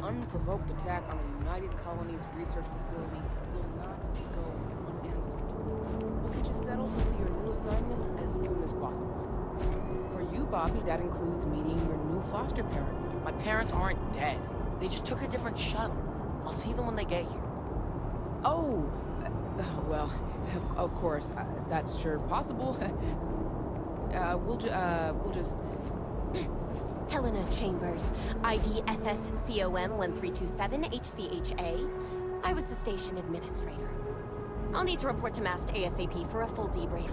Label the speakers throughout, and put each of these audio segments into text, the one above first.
Speaker 1: unprovoked attack on a United Colonies research facility will not go unanswered. We'll get you settled into your new assignments as soon as possible. For you, Bobby, that includes meeting your new foster parent.
Speaker 2: My parents aren't dead. They just took a different shuttle. I'll see them when they get here.
Speaker 1: Oh, well, of course, that's sure possible. We'll just...
Speaker 3: Helena Chambers, ID SSCOM 1327 HCHA. I was the station administrator. I'll need to report to MAST ASAP for a full debrief.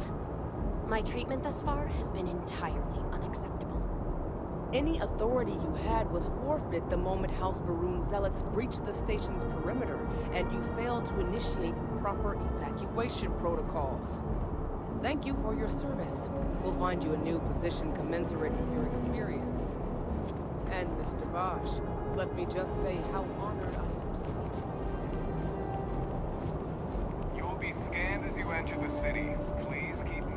Speaker 3: My treatment thus far has been entirely unacceptable.
Speaker 1: Any authority you had was forfeit the moment House Varun zealots breached the station's perimeter, and you failed to initiate proper evacuation protocols. Thank you for your service. We'll find you a new position commensurate with your experience. And Mr. Bosch, let me just say how honored I am to meet you.
Speaker 4: You will be scanned as you enter the city. Please keep moving.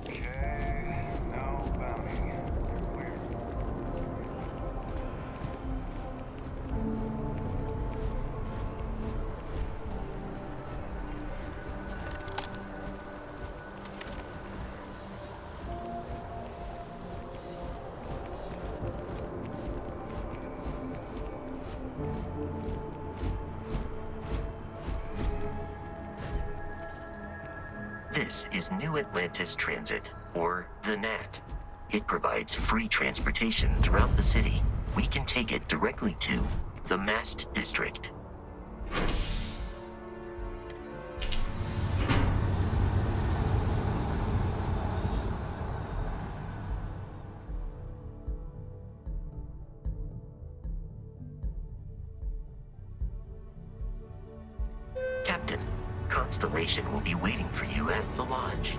Speaker 4: Okay, no bounty. You're clear.
Speaker 5: This is New Atlantis Transit, or the NAT. It provides free transportation throughout the city. We can take it directly to the Mast District. Captain, Constellation will be waiting for you at the lodge.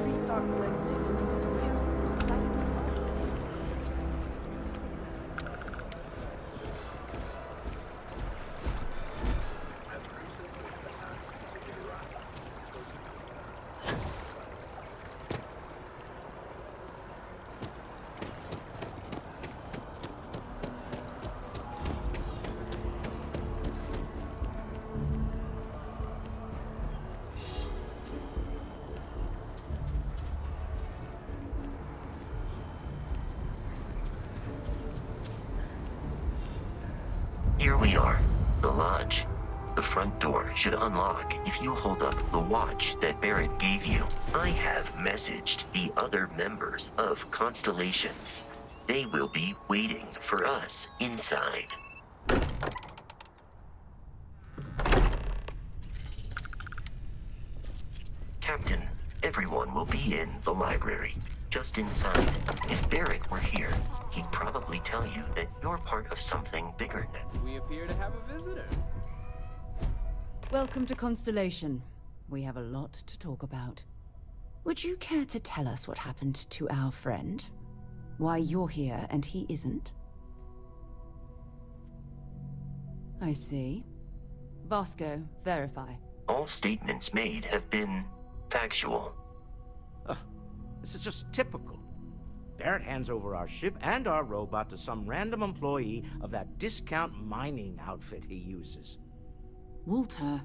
Speaker 1: Freestar Collective and the Museum still silent.
Speaker 5: Here we are, the lodge. The front door should unlock if you hold up the watch that Barrett gave you. I have messaged the other members of Constellation. They will be waiting for us inside. Captain, everyone will be in the library, just inside. If Barrett were here, he'd probably tell you that you're part of something bigger now.
Speaker 6: We appear to have a visitor.
Speaker 7: Welcome to Constellation. We have a lot to talk about. Would you care to tell us what happened to our friend? Why you're here and he isn't? I see. Vasco, verify.
Speaker 5: All statements made have been factual.
Speaker 8: This is just typical. Barrett hands over our ship and our robot to some random employee of that discount mining outfit he uses.
Speaker 7: Walter.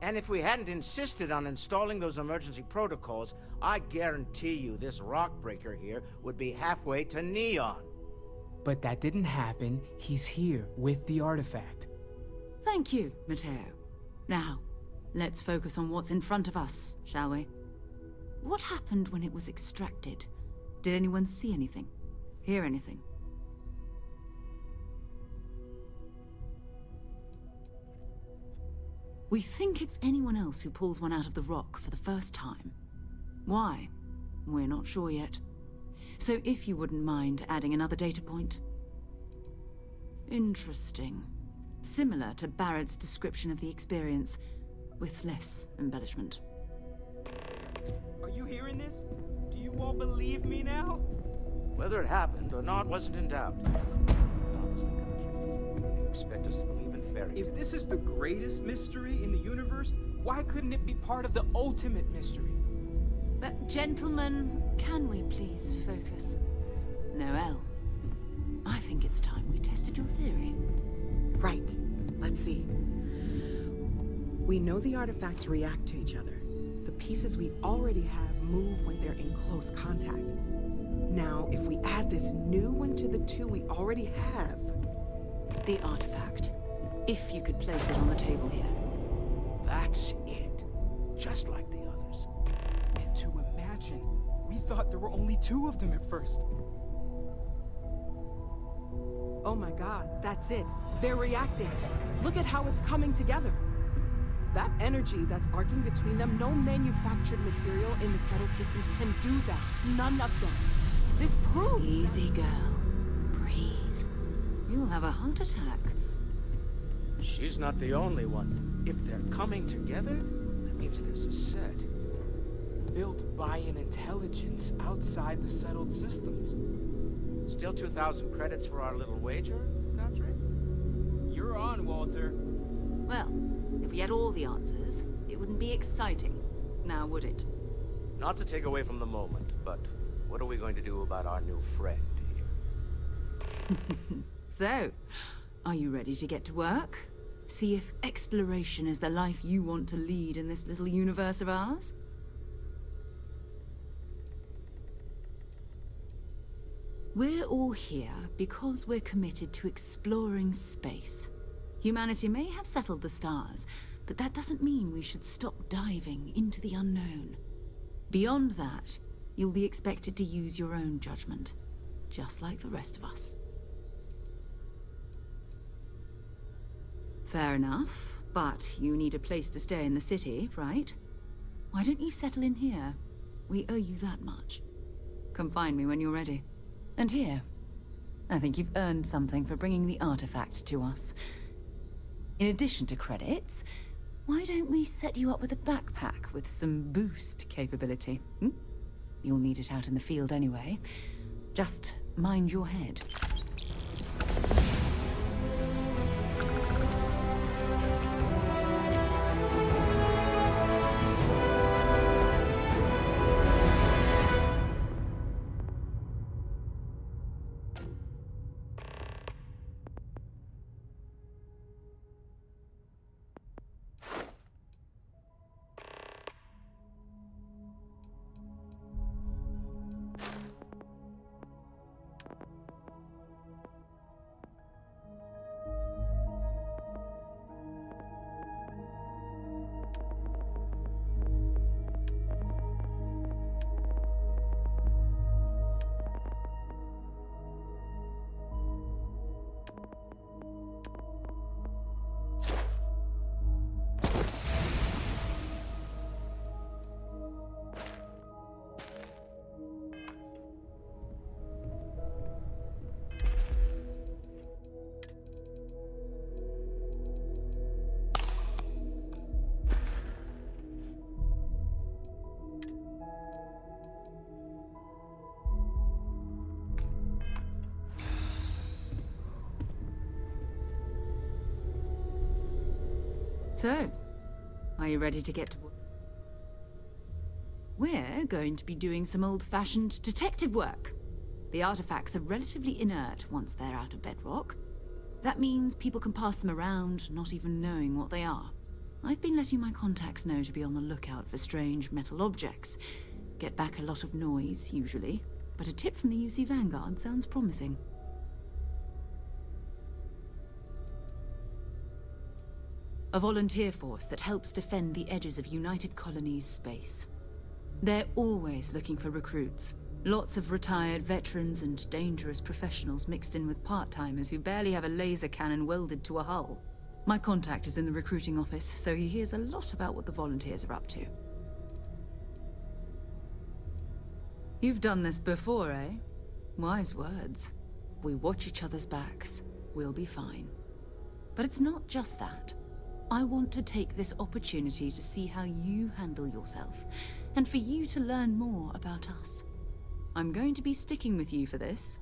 Speaker 8: And if we hadn't insisted on installing those emergency protocols, I guarantee you this rock breaker here would be halfway to Neon.
Speaker 6: But that didn't happen. He's here with the artifact.
Speaker 7: Thank you, Matteo. Now, let's focus on what's in front of us, shall we? What happened when it was extracted? Did anyone see anything? Hear anything? We think it's anyone else who pulls one out of the rock for the first time. Why? We're not sure yet. So if you wouldn't mind adding another data point. Interesting. Similar to Barrett's description of the experience, with less embellishment.
Speaker 9: Are you hearing this? Do you all believe me now?
Speaker 8: Whether it happened or not wasn't in doubt. Honestly, Country, if you expect us to believe in fairy tales...
Speaker 9: If this is the greatest mystery in the universe, why couldn't it be part of the ultimate mystery?
Speaker 7: But gentlemen, can we please focus? Noel, I think it's time we tested your theory.
Speaker 10: Right. Let's see. We know the artifacts react to each other. The pieces we already have move when they're in close contact. Now, if we add this new one to the two we already have...
Speaker 7: The artifact. If you could place it on the table here.
Speaker 8: That's it. Just like the others.
Speaker 9: And to imagine, we thought there were only 2 of them at first.
Speaker 10: Oh my god, that's it. They're reacting. Look at how it's coming together. That energy that's arcing between them, no manufactured material in the settled systems can do that. None of them. This proves...
Speaker 7: Easy, girl. Breathe. You'll have a heart attack.
Speaker 8: She's not the only one. If they're coming together, that means there's a set.
Speaker 9: Built by an intelligence outside the settled systems.
Speaker 8: Still 2,000 credits for our little wager, Country?
Speaker 9: You're on, Walter.
Speaker 7: Well, if we had all the answers, it wouldn't be exciting. Now, would it?
Speaker 8: Not to take away from the moment, but what are we going to do about our new friend here?
Speaker 7: So, are you ready to get to work? See if exploration is the life you want to lead in this little universe of ours? We're all here because we're committed to exploring space. Humanity may have settled the stars, but that doesn't mean we should stop diving into the unknown. Beyond that, you'll be expected to use your own judgment, just like the rest of us. Fair enough, but you need a place to stay in the city, right? Why don't you settle in here? We owe you that much. Come find me when you're ready. And here, I think you've earned something for bringing the artifact to us. In addition to credits, why don't we set you up with a backpack with some boost capability? You'll need it out in the field anyway. Just mind your head. So, are you ready to get to work? We're going to be doing some old-fashioned detective work. The artifacts are relatively inert once they're out of bedrock. That means people can pass them around, not even knowing what they are. I've been letting my contacts know to be on the lookout for strange metal objects. Get back a lot of noise, usually, but a tip from the UC Vanguard sounds promising. A volunteer force that helps defend the edges of United Colonies space. They're always looking for recruits. Lots of retired veterans and dangerous professionals mixed in with part-timers who barely have a laser cannon welded to a hull. My contact is in the recruiting office, so he hears a lot about what the volunteers are up to. You've done this before, eh? Wise words. If we watch each other's backs, we'll be fine. But it's not just that. I want to take this opportunity to see how you handle yourself, and for you to learn more about us. I'm going to be sticking with you for this.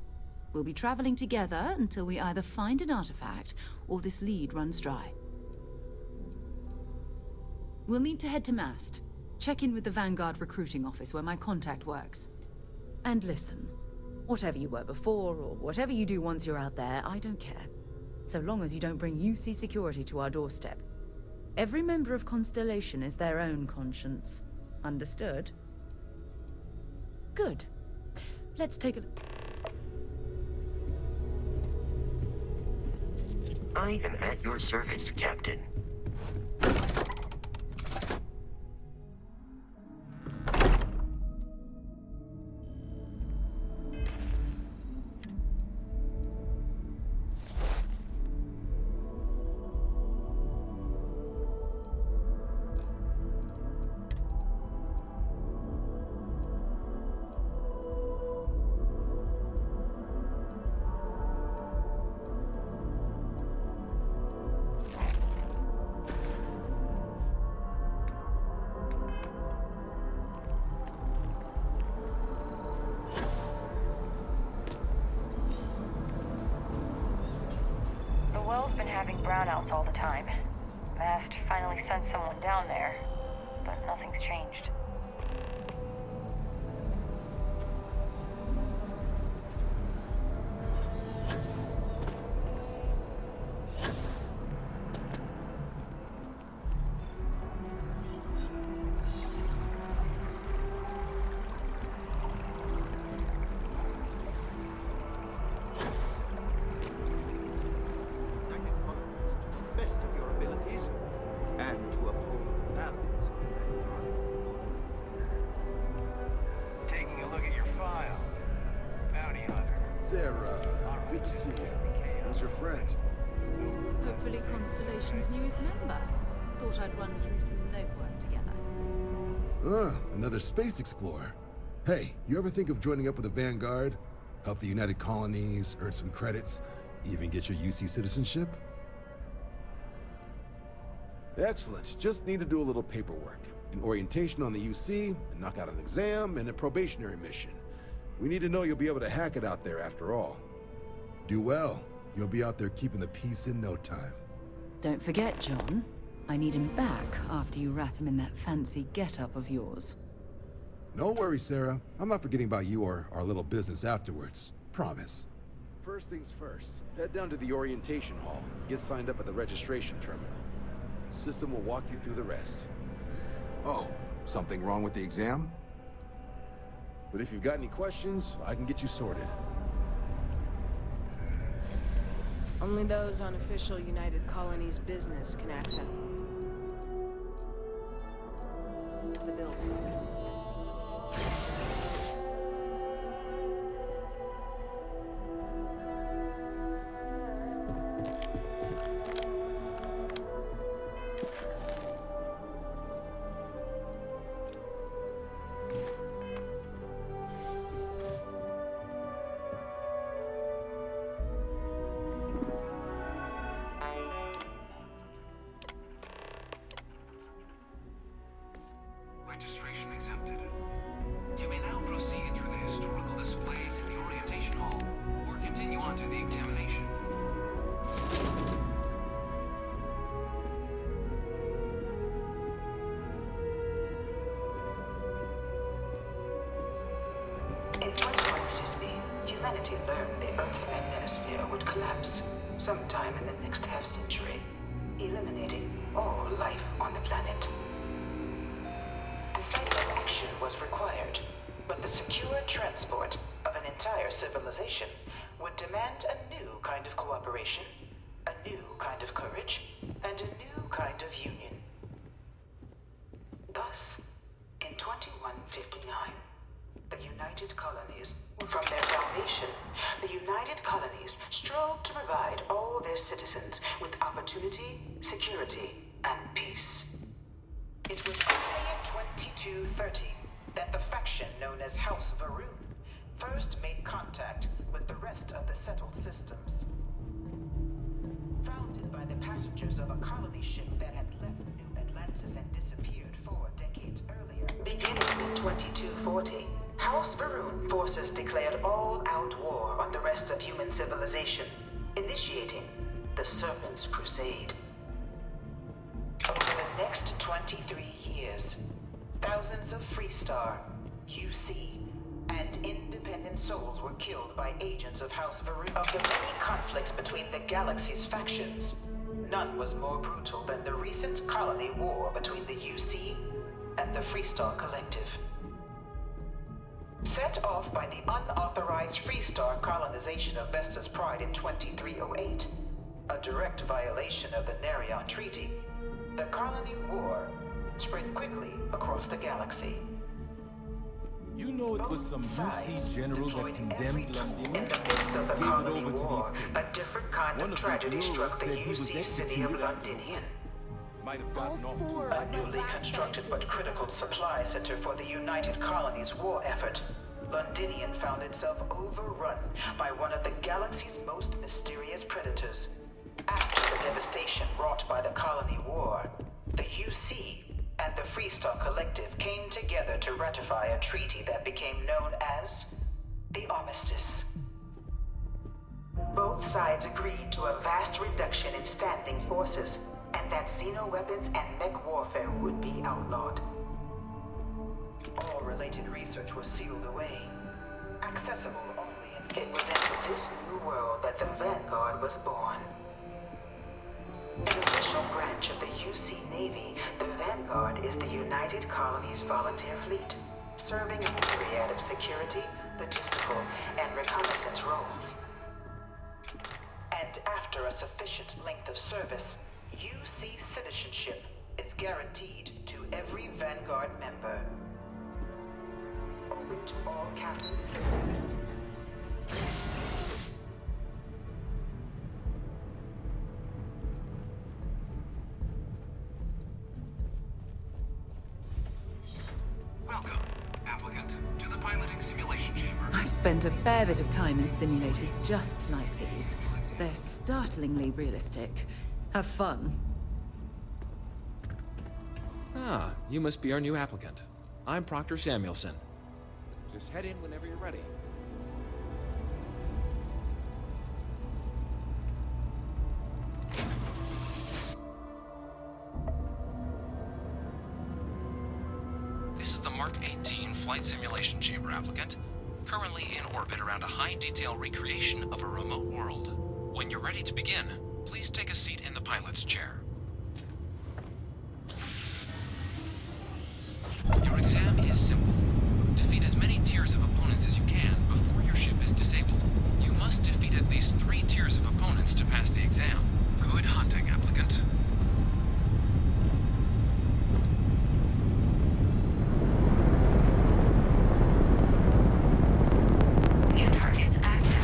Speaker 7: We'll be traveling together until we either find an artifact or this lead runs dry. We'll need to head to Mast. Check in with the Vanguard recruiting office where my contact works. And listen, whatever you were before or whatever you do once you're out there, I don't care. So long as you don't bring UC security to our doorstep. Every member of Constellation is their own conscience. Understood? Good. Let's take a...
Speaker 5: I am at your service, Captain.
Speaker 11: Been having brownouts all the time. Mast finally sent someone down there, but nothing's changed.
Speaker 12: Sarah, good to see you. Who's your friend?
Speaker 7: Hopefully Constellation's newest member. Thought I'd run through some legwork together.
Speaker 12: Another space explorer. Hey, you ever think of joining up with the Vanguard? Help the United Colonies, earn some credits, even get your UC citizenship? Excellent. Just need to do a little paperwork. An orientation on the UC, and knock out an exam, and a probationary mission. We need to know you'll be able to hack it out there after all. Do well. You'll be out there keeping the peace in no time.
Speaker 7: Don't forget, John. I need him back after you wrap him in that fancy get-up of yours.
Speaker 12: No worries, Sarah. I'm not forgetting about you or our little business afterwards. Promise. First things first, head down to the orientation hall. Get signed up at the registration terminal. System will walk you through the rest. Oh, something wrong with the exam? But if you've got any questions, I can get you sorted.
Speaker 1: Only those on official United Colonies business can access the building.
Speaker 4: Registration accepted. You may now proceed through the historical displays in the orientation hall, or continue on to the examination.
Speaker 13: In 2150, humanity learned the Earth's magnetosphere would collapse sometime in the next half-century, eliminating all life on the planet. Decisive action was required, but the secure transport of an entire civilization would demand a new kind of cooperation, a new kind of courage, and a new kind of union. Thus, in 2159, the United Colonies, from their foundation, the United Colonies strove to provide all their citizens with opportunity, security, and peace. It was only in 2230 that the faction known as House Varun first made contact with the rest of the settled systems. Founded by the passengers of a colony ship that had left New Atlantis and disappeared 4 decades earlier. Beginning in 2240, House Varun forces declared all-out war on the rest of human civilization, initiating the Serpent's Crusade. Over the next 23 years, thousands of Freestar, UC, and independent souls were killed by agents of House Varun. Of the many conflicts between the galaxy's factions, none was more brutal than the recent colony war between the UC and the Freestar Collective. Set off by the unauthorized Freestar colonization of Vesta's Pride in 2308, a direct violation of the Nerion Treaty, the colony war spread quickly across the galaxy.
Speaker 14: You know it was some UC general that condemned Londinium?
Speaker 13: In the midst of the colony war, a different kind of tragedy struck the UC city of Londinium.
Speaker 14: Might have gotten off too.
Speaker 13: A newly constructed but critical supply center for the United Colonies' war effort, Londinium found itself overrun by one of the galaxy's most mysterious predators. After the devastation wrought by the colony war, the UC and the Freestar Collective came together to ratify a treaty that became known as the Armistice. Both sides agreed to a vast reduction in standing forces, and that xeno-weapons and mech warfare would be outlawed. All related research was sealed away, accessible only in... It was into this new world that the Vanguard was born. An official branch of the UC Navy, the Vanguard is the United Colonies Volunteer Fleet, serving a myriad of security, logistical, and reconnaissance roles. And after a sufficient length of service, UC citizenship is guaranteed to every Vanguard member. Open to all captains.
Speaker 4: Welcome, applicant, to the piloting simulation chamber.
Speaker 7: I've spent a fair bit of time in simulators just like these. They're startlingly realistic. Have fun.
Speaker 15: Ah, you must be our new applicant. I'm Proctor Samuelson. Just head in whenever you're ready. This is the Mark 18 Flight Simulation Chamber applicant, currently in orbit around a high-detail recreation of a remote world. When you're ready to begin, please take a seat in the pilot's chair. Your exam is simple. Defeat as many tiers of opponents as you can before your ship is disabled. You must defeat at least 3 tiers of opponents to pass the exam. Good hunting, applicant.
Speaker 11: New targets active.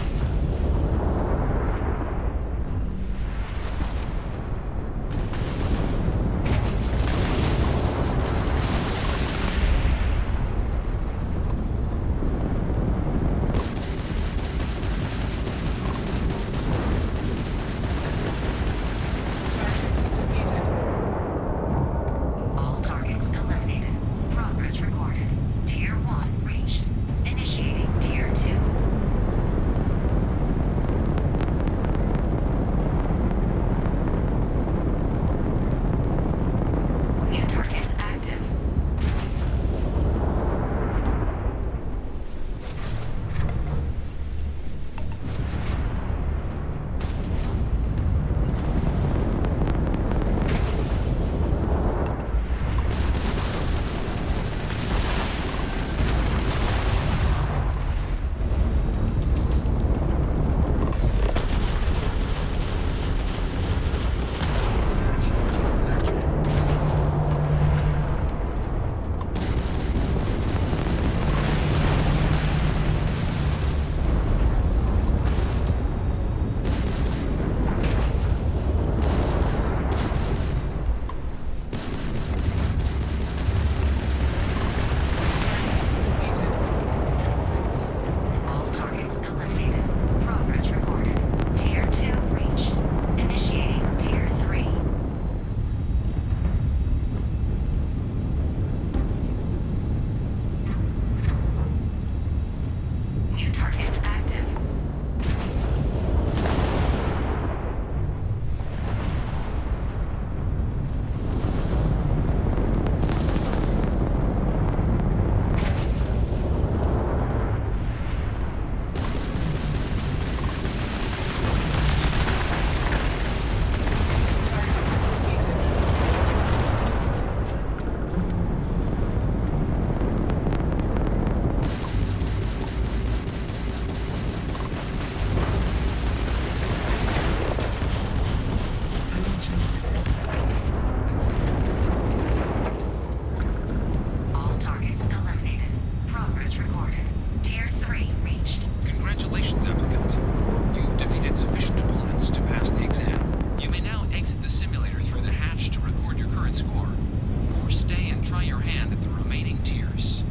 Speaker 15: try your hand at the remaining tiers.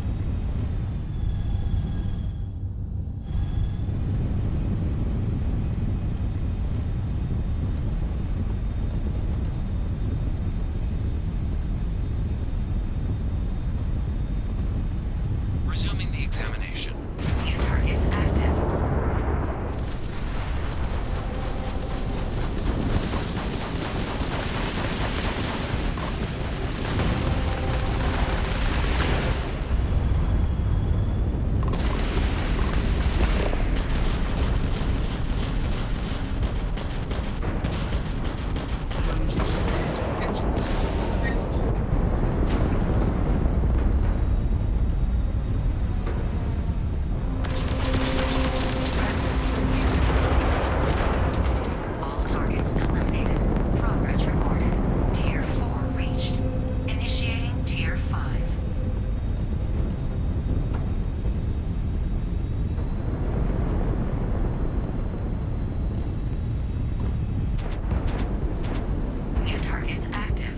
Speaker 15: Resuming the examination.
Speaker 11: New targets active. All targets eliminated. Progress recorded. Tier 4 reached. Initiating Tier 5. New targets active.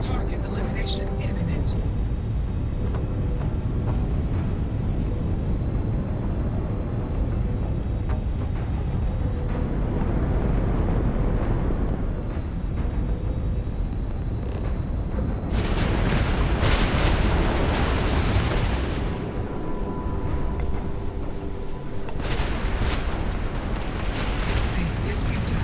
Speaker 9: Target elimination imminent. This is winter.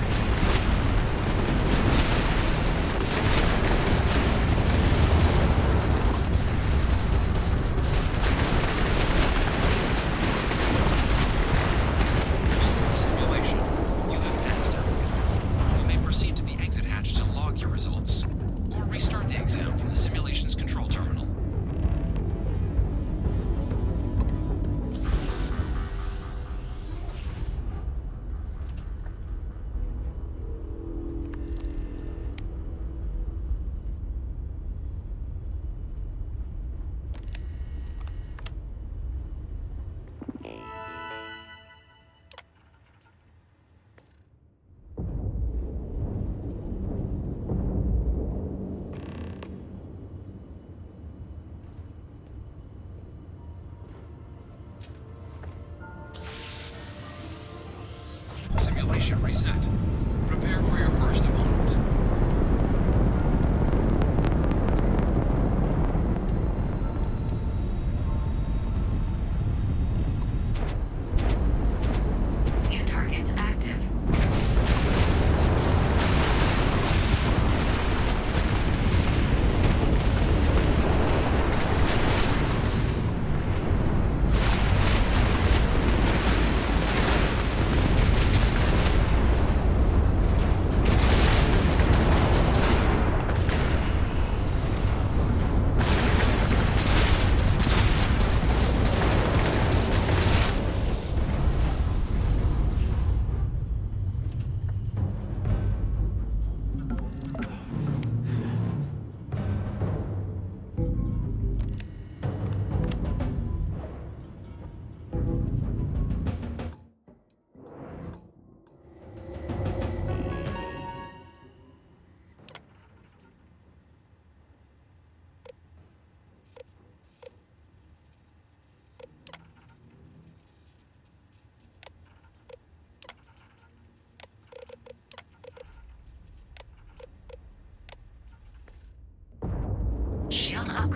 Speaker 15: Simulation. You have passed out. You may proceed to the exit hatch to log your results, or restart the exam from the simulation's control terminal. Simulation reset. Prepare for your first opponent.
Speaker 11: New targets active.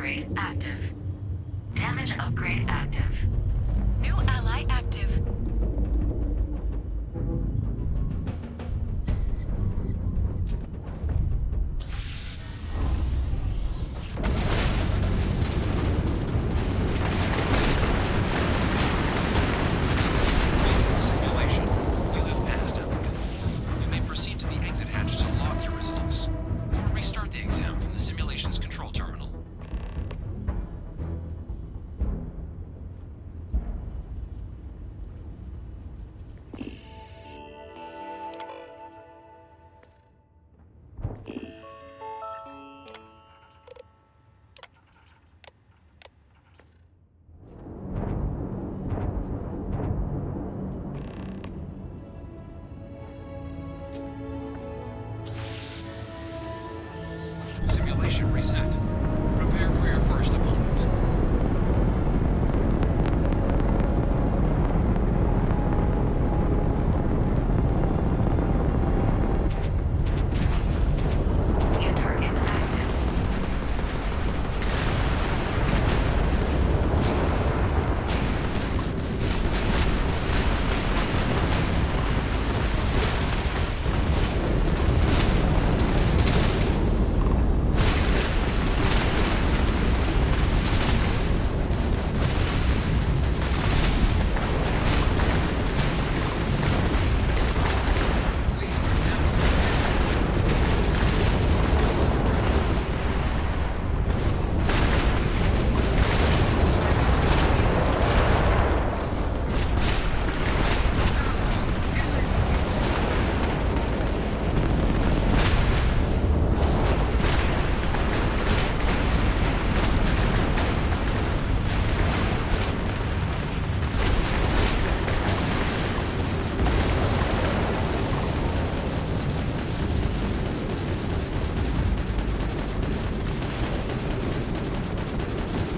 Speaker 16: upgrade active. Damage upgrade active.
Speaker 17: New ally active.
Speaker 15: Simulation. You have passed, applicant. You may proceed to the exit hatch to log your results, or restart the exam from the simulation's control terminal. Simulation reset. Prepare for your first opponent.
Speaker 16: New targets active.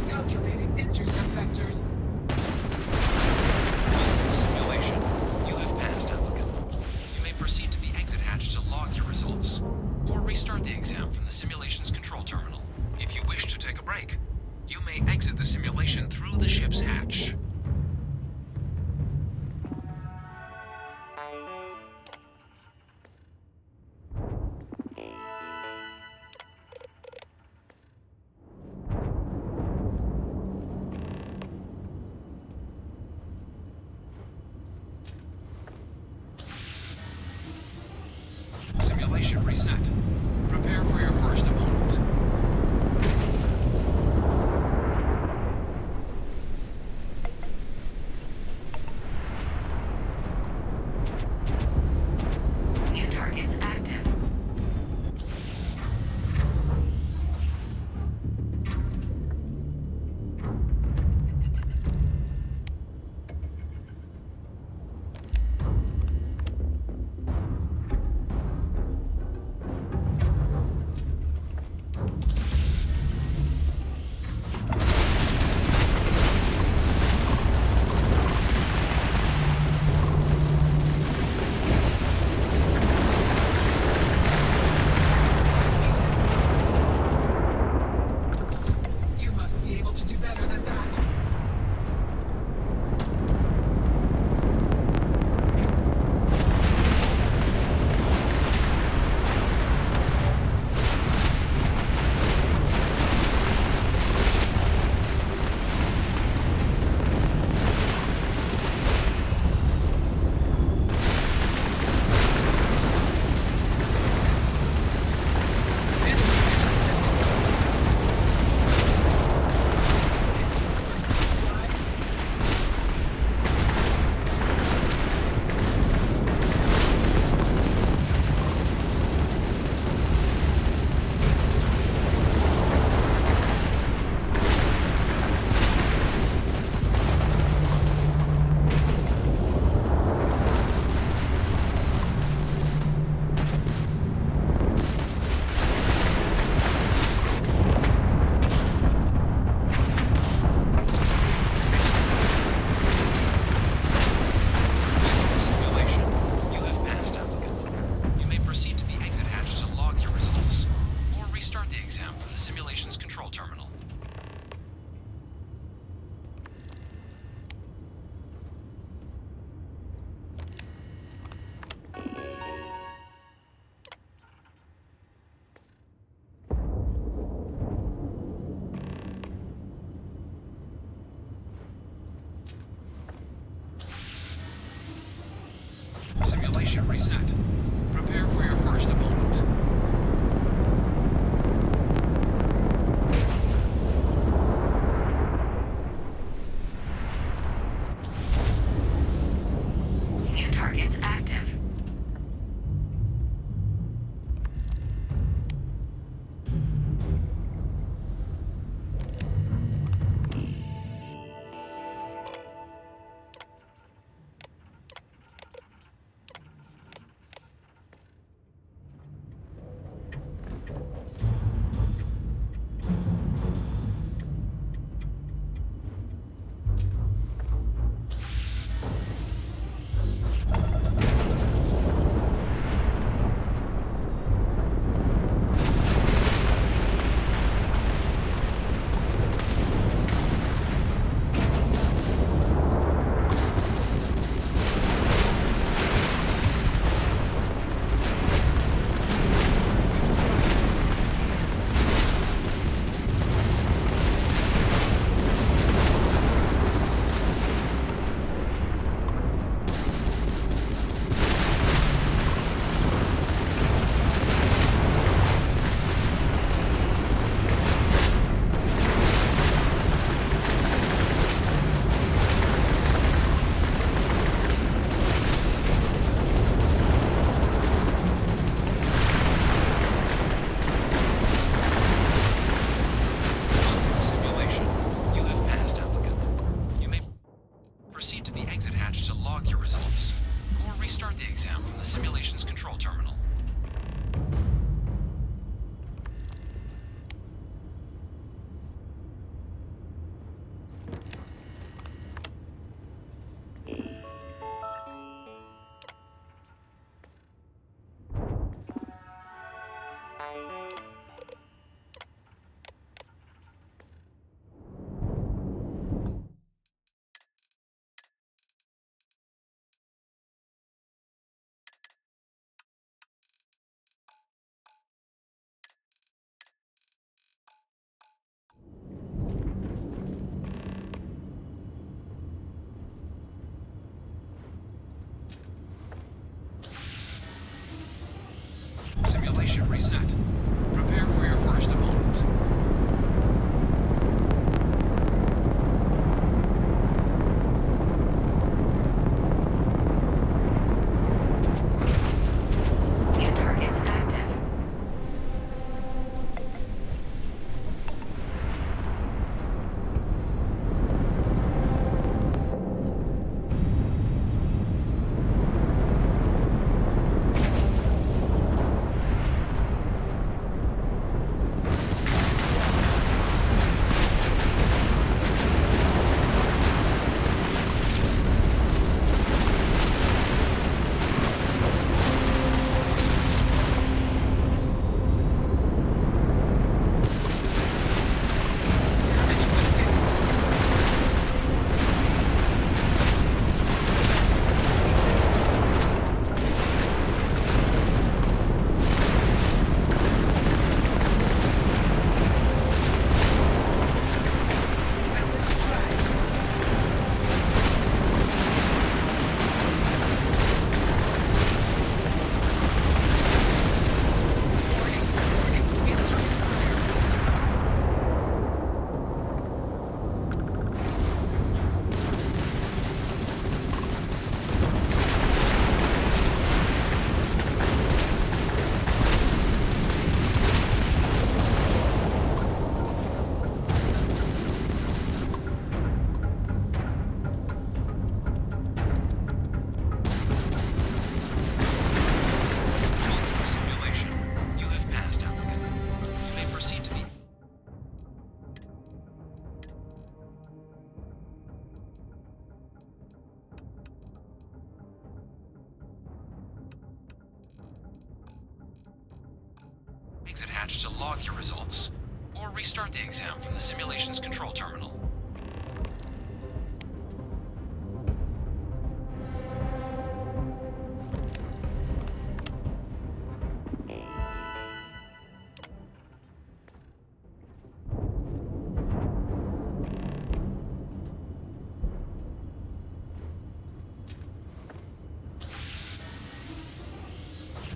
Speaker 1: Calculating intercept vectors.
Speaker 15: Simulation. You have passed, applicant. You may proceed to the exit hatch to log your results, or restart the exam from the simulation's control terminal. If you wish to take a break, you may exit the simulation through the ship's hatch. Simulation reset. Prepare for your first opponent.
Speaker 16: New targets active.
Speaker 15: Simulation reset. Prepare for your first opponent.
Speaker 16: New targets active.
Speaker 15: Simulation reset. Prepare for your first opponent.
Speaker 16: New targets active.
Speaker 15: Exit hatch to log your results, or restart the exam from the simulation's control terminal.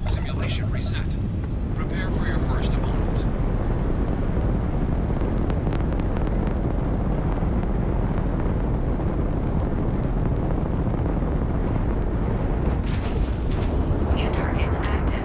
Speaker 15: Simulation reset. Prepare for your first opponent.
Speaker 16: New targets active.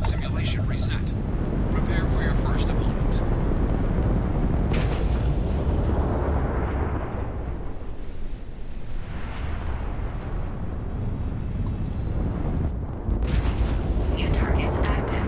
Speaker 15: Simulation reset. Prepare for your first opponent.
Speaker 16: New targets active.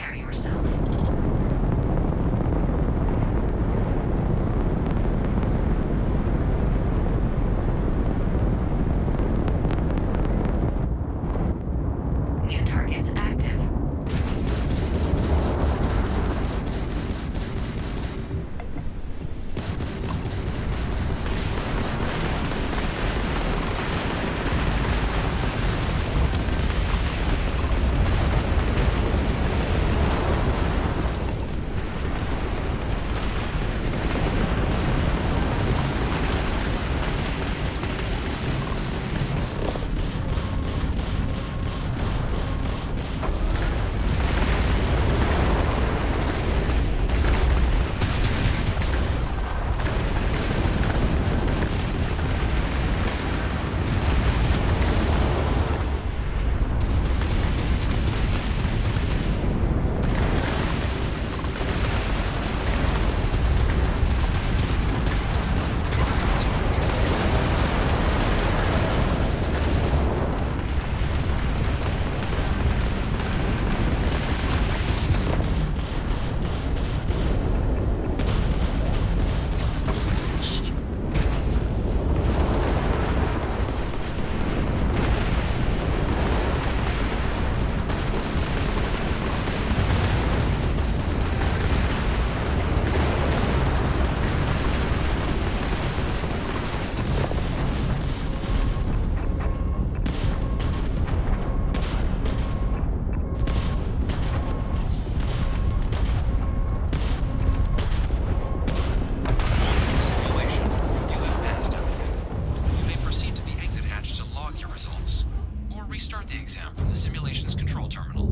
Speaker 16: prepare yourself. New targets active.
Speaker 15: Simulation. You have passed, applicant. You may proceed to the exit hatch to log your results, or restart the exam from the simulation's control terminal.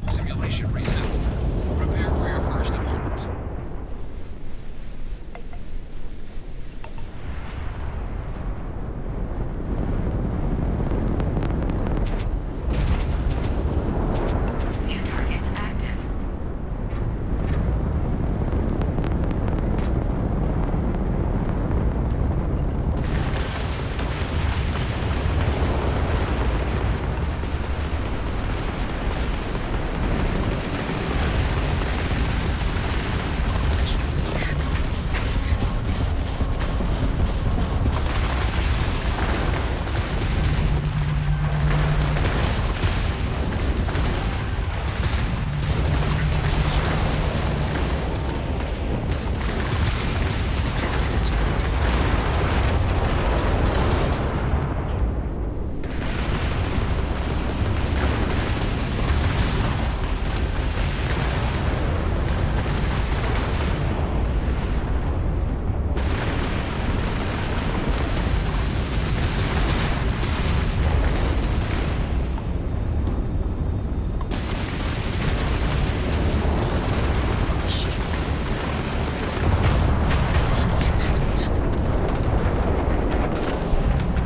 Speaker 15: Simulation reset. Prepare for your first opponent.
Speaker 16: New targets active.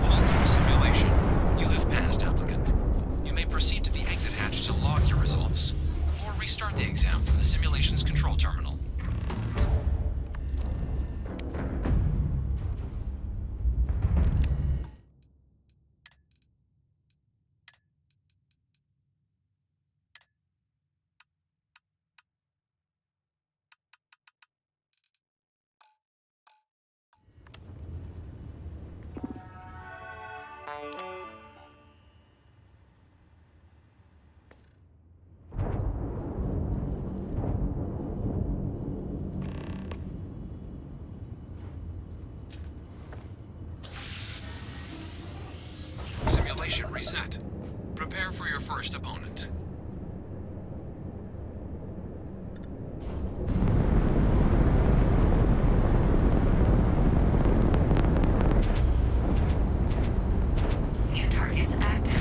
Speaker 15: Halting simulation. You have passed, applicant. You may proceed to the exit hatch to log your results, or restart the exam from the simulation's control terminal. Simulation reset. Prepare for your first opponent.
Speaker 16: New targets active.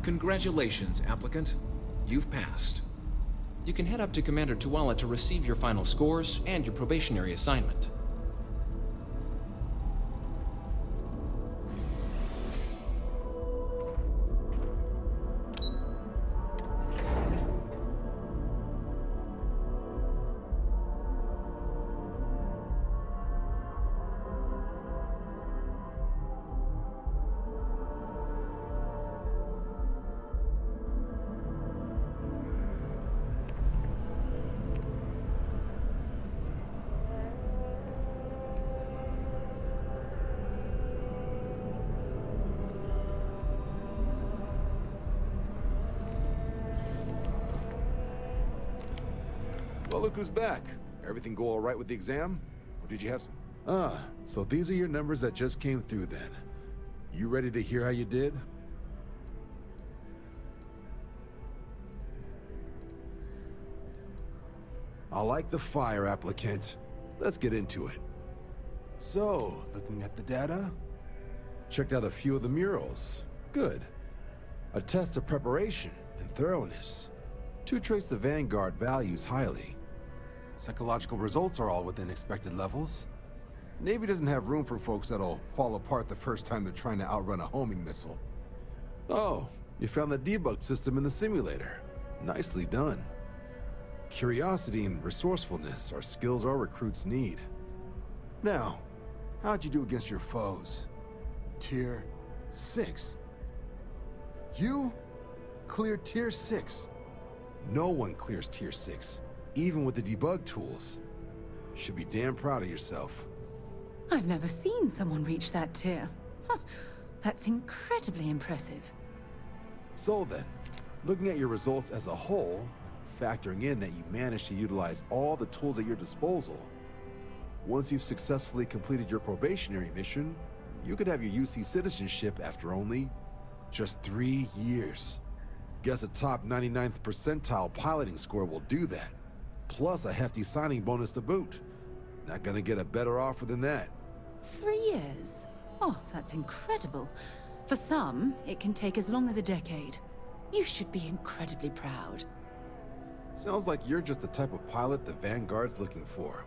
Speaker 15: Congratulations, applicant. You've passed. You can head up to Commander Tuala to receive your final scores and your probationary assignment.
Speaker 12: Well, look who's back. Everything go all right with the exam? Or did you have some... so these are your numbers that just came through then. You ready to hear how you did? I like the fire, applicant. Let's get into it. So, looking at the data, checked out a few of the murals. Good. A test of preparation and thoroughness. Two traits the Vanguard values highly. Psychological results are all within expected levels. Navy doesn't have room for folks that'll fall apart the first time they're trying to outrun a homing missile. Oh, you found the debug system in the simulator. Nicely done. Curiosity and resourcefulness are skills our recruits need. Now, how'd you do against your foes? Tier 6. You cleared Tier 6. No one clears Tier 6, even with the debug tools. Should be damn proud of yourself.
Speaker 7: I've never seen someone reach that tier. Huh. That's incredibly impressive.
Speaker 12: So then, looking at your results as a whole, factoring in that you managed to utilize all the tools at your disposal, once you've successfully completed your probationary mission, you could have your UC citizenship after only just 3 years. Guess a top 99th percentile piloting score will do that. Plus a hefty signing bonus to boot. Not gonna get a better offer than that.
Speaker 7: 3 years? Oh, that's incredible. For some, it can take as long as a decade. You should be incredibly proud.
Speaker 12: Sounds like you're just the type of pilot the Vanguard's looking for.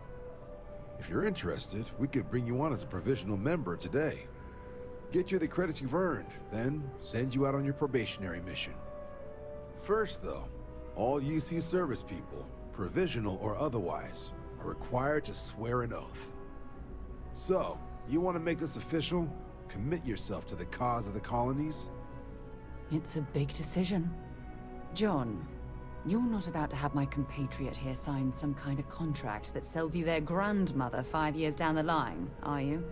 Speaker 12: If you're interested, we could bring you on as a provisional member today. Get you the credits you've earned, then send you out on your probationary mission. First, though, all UC service people, provisional or otherwise, are required to swear an oath. So, you want to make this official? Commit yourself to the cause of the colonies?
Speaker 7: It's a big decision. John, you're not about to have my compatriot here sign some kind of contract that sells you their grandmother 5 years down the line, are you?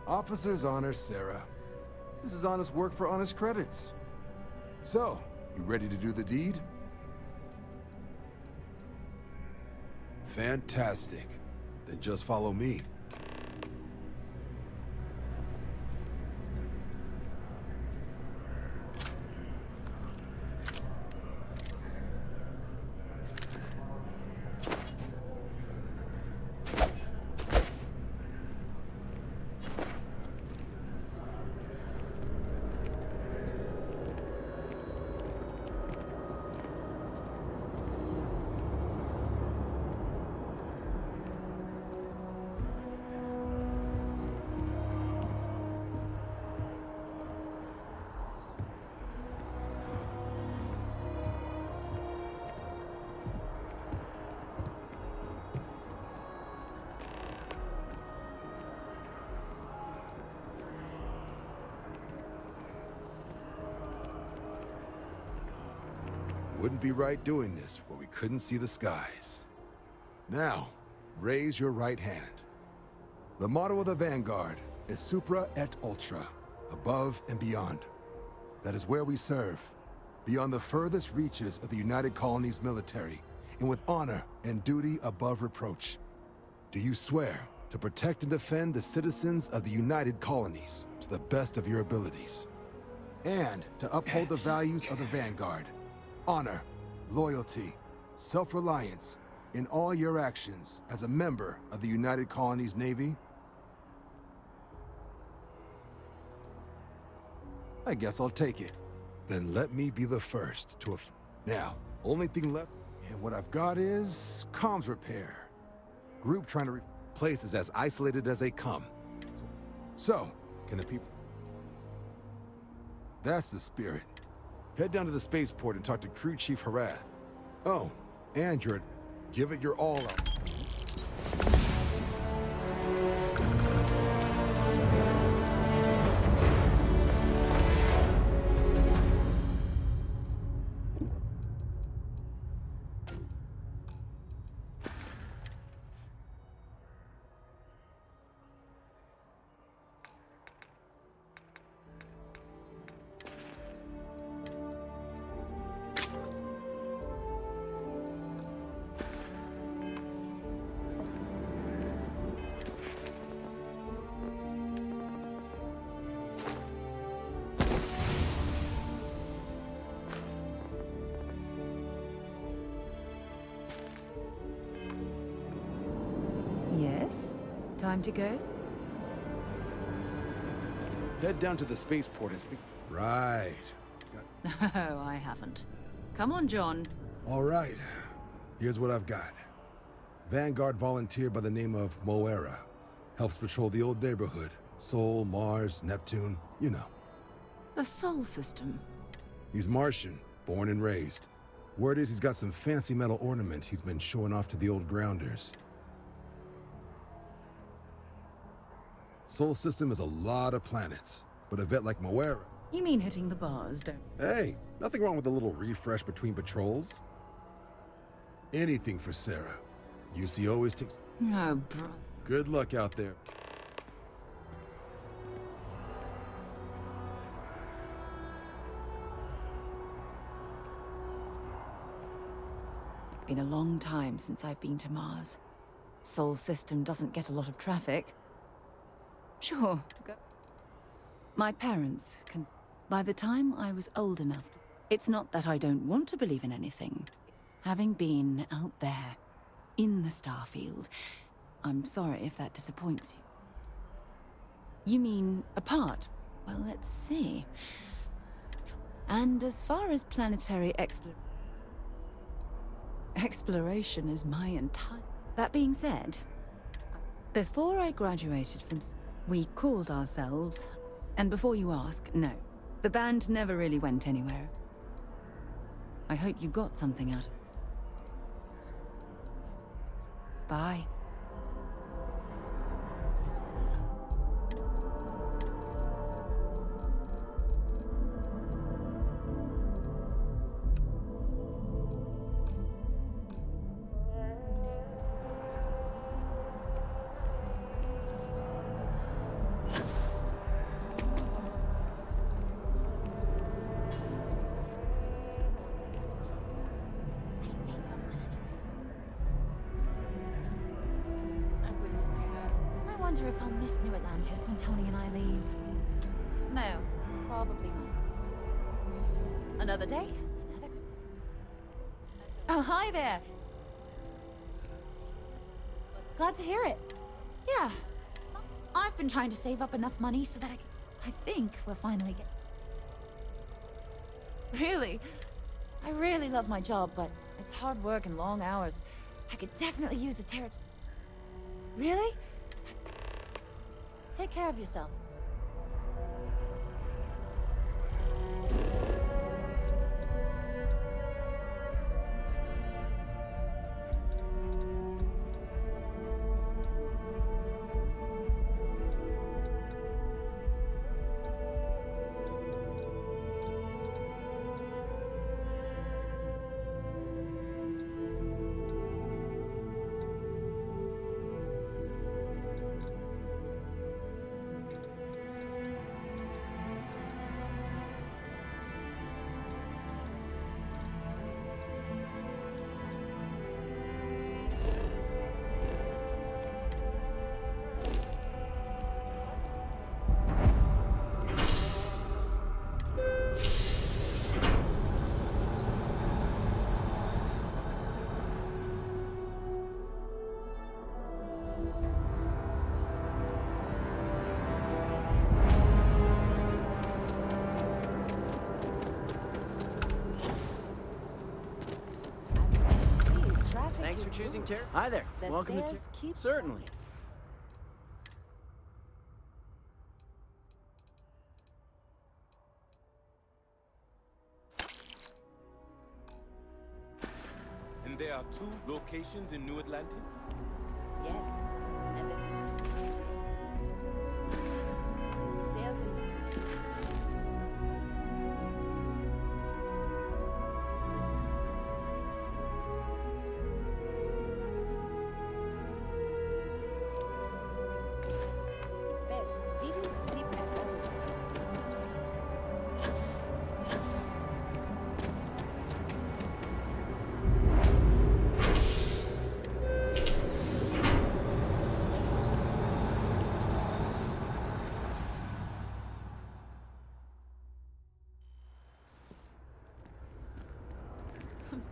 Speaker 12: Officer's honor, Sarah. This is honest work for honest credits. So, you ready to do the deed? Fantastic. Then just follow me. Wouldn't be right doing this where we couldn't see the skies. Now, raise your right hand. The motto of the Vanguard is Supra et Ultra, above and beyond. That is where we serve, beyond the furthest reaches of the United Colonies military, and with honor and duty above reproach. Do you swear to protect and defend the citizens of the United Colonies to the best of your abilities? And to uphold the values of the Vanguard? Honor, loyalty, self-reliance in all your actions as a member of the United Colonies Navy? I guess I'll take it. Then let me be the first to Now, only thing left, and what I've got is comms repair. Group trying to place is as isolated as they come. So, can the people... That's the spirit. Head down to the spaceport and talk to Crew Chief Harath. Oh, and give it your all out.
Speaker 7: Yes? Time to go?
Speaker 12: Head down to the spaceport and speak. Right.
Speaker 7: Oh, I haven't. Come on, John.
Speaker 12: All right. Here's what I've got. Vanguard volunteer by the name of Moera. Helps patrol the old neighborhood. Sol, Mars, Neptune, you know.
Speaker 7: The Sol system.
Speaker 12: He's Martian, born and raised. Word is he's got some fancy metal ornament he's been showing off to the old grounders. Sol system is a lot of planets, but a vet like Moera...
Speaker 7: You mean hitting the bars, don't...
Speaker 12: Hey, nothing wrong with a little refresh between patrols. Anything for Sarah. UC always takes...
Speaker 7: Oh, bro.
Speaker 12: Good luck out there.
Speaker 7: Been a long time since I've been to Mars. Sol system doesn't get a lot of traffic. Sure, go. My parents can... By the time I was old enough to... It's not that I don't want to believe in anything. Having been out there, in the Starfield, I'm sorry if that disappoints you. You mean apart? Well, let's see. And as far as planetary exploration is my entire... That being said, before I graduated from... We called ourselves, and before you ask, no. The band never really went anywhere. I hope you got something out of it. Bye.
Speaker 18: I wonder if I'll miss New Atlantis when Tony and I leave. No, probably not. Another day, another... Oh, hi there! Glad to hear it. Yeah. I've been trying to save up enough money so that I think we'll finally get... Really? I really love my job, but it's hard work and long hours. I could definitely use the territory. Really? Take care of yourself.
Speaker 19: using Terra? Hi there.
Speaker 18: The
Speaker 19: Welcome to
Speaker 18: sales keep
Speaker 19: Certainly.
Speaker 14: And there are 2 locations in New Atlantis?
Speaker 18: Yes. And the sales in Fest didn't dip at all.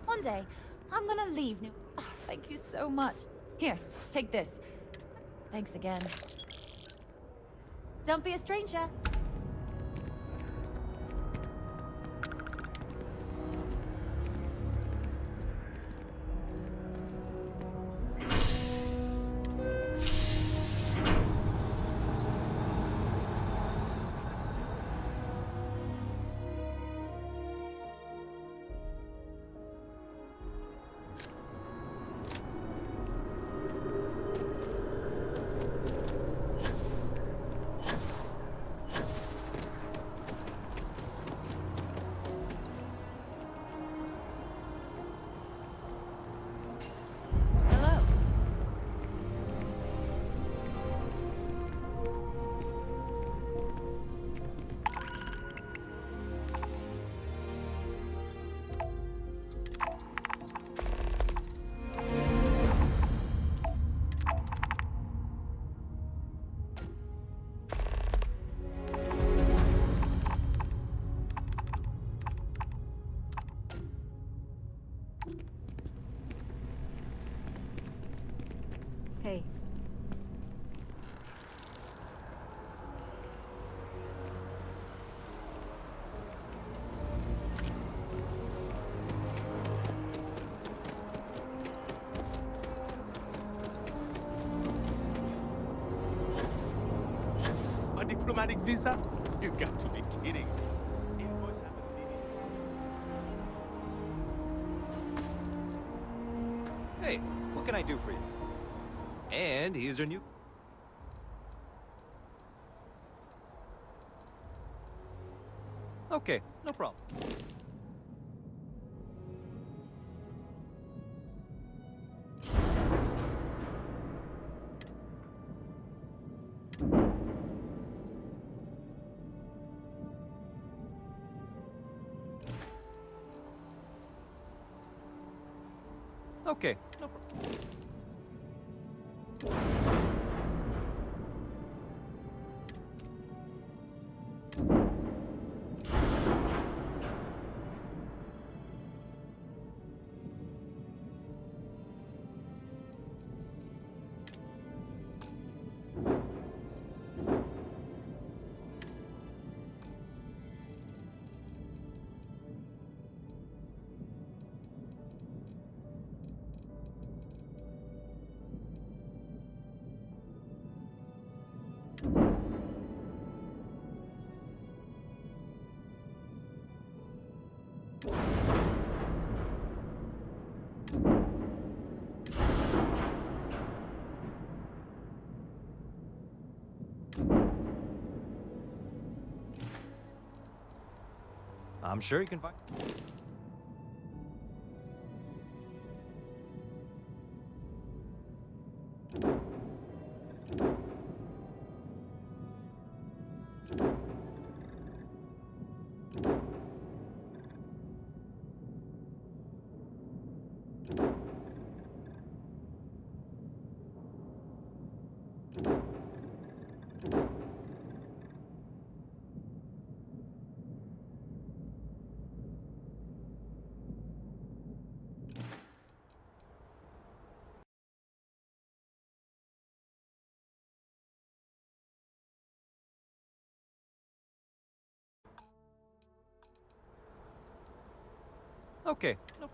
Speaker 18: One day, I'm gonna leave New. Oh, thank you so much. Here, take this. Thanks again. Don't be a stranger. Hello. Hey.
Speaker 14: A diplomatic visa? You got to be kidding. Invoice haven't seen it.
Speaker 20: Hey, what can I do for you? And here's your new... Okay, no problem. Okay, no problem. I'm sure you can find... Okay. No.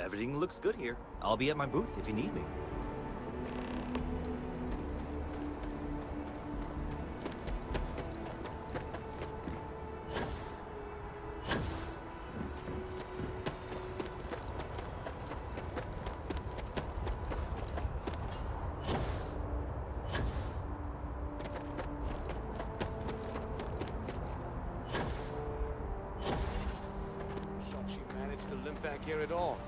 Speaker 20: Everything looks good here. I'll be at my booth if you need me.
Speaker 19: Shocked she managed to limp back here at all.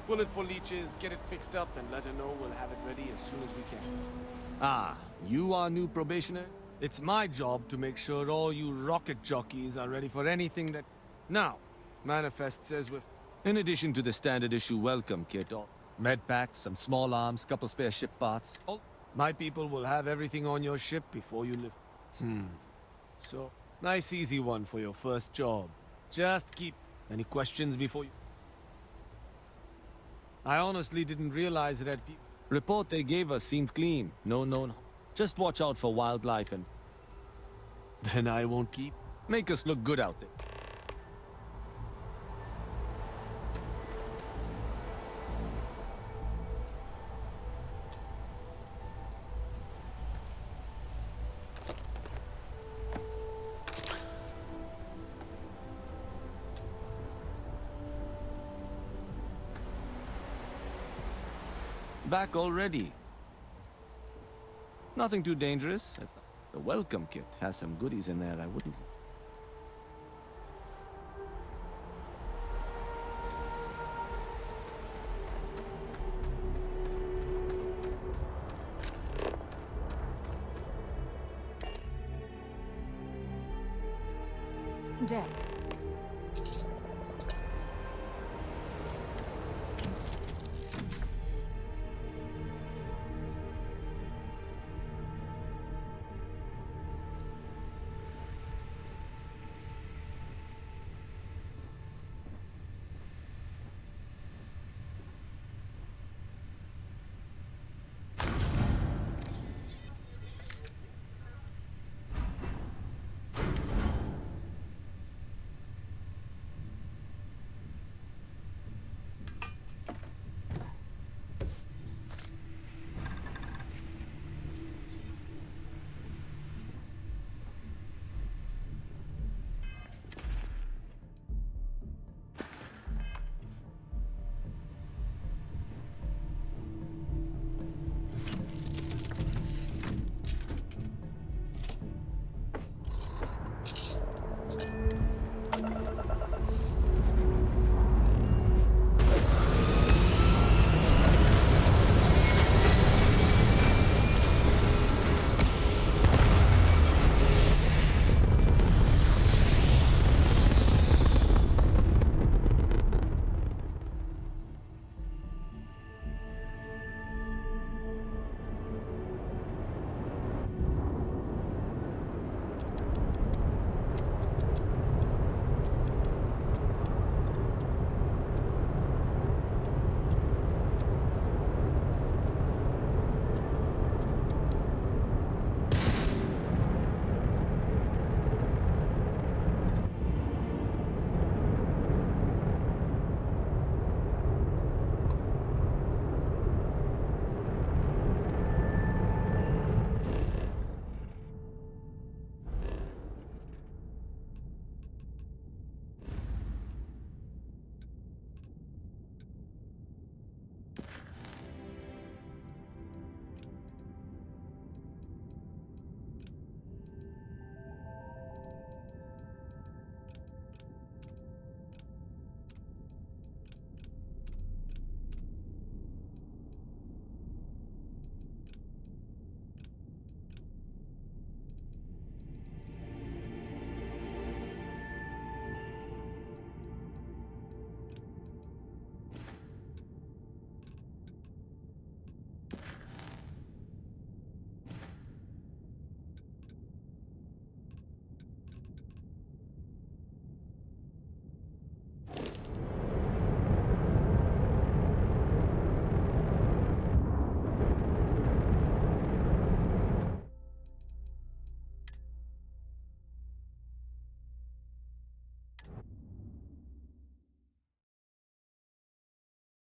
Speaker 19: Bullet for leeches, get it fixed up, and let her know we'll have it ready as soon as we can.
Speaker 21: Ah, you are new probationer? It's my job to make sure all you rocket jockeys are ready for anything that... Now, manifest says with... In addition to the standard issue welcome kit, med packs, some small arms, couple spare ship parts. My people will have everything on your ship before you live. So, nice easy one for your first job. Just keep... Any questions before you... I honestly didn't realize that the report they gave us seemed clean. No known... Just watch out for wildlife and... Then I won't keep... Make us look good out there. Back already. Nothing too dangerous. The welcome kit has some goodies in there I wouldn't...
Speaker 18: Deck.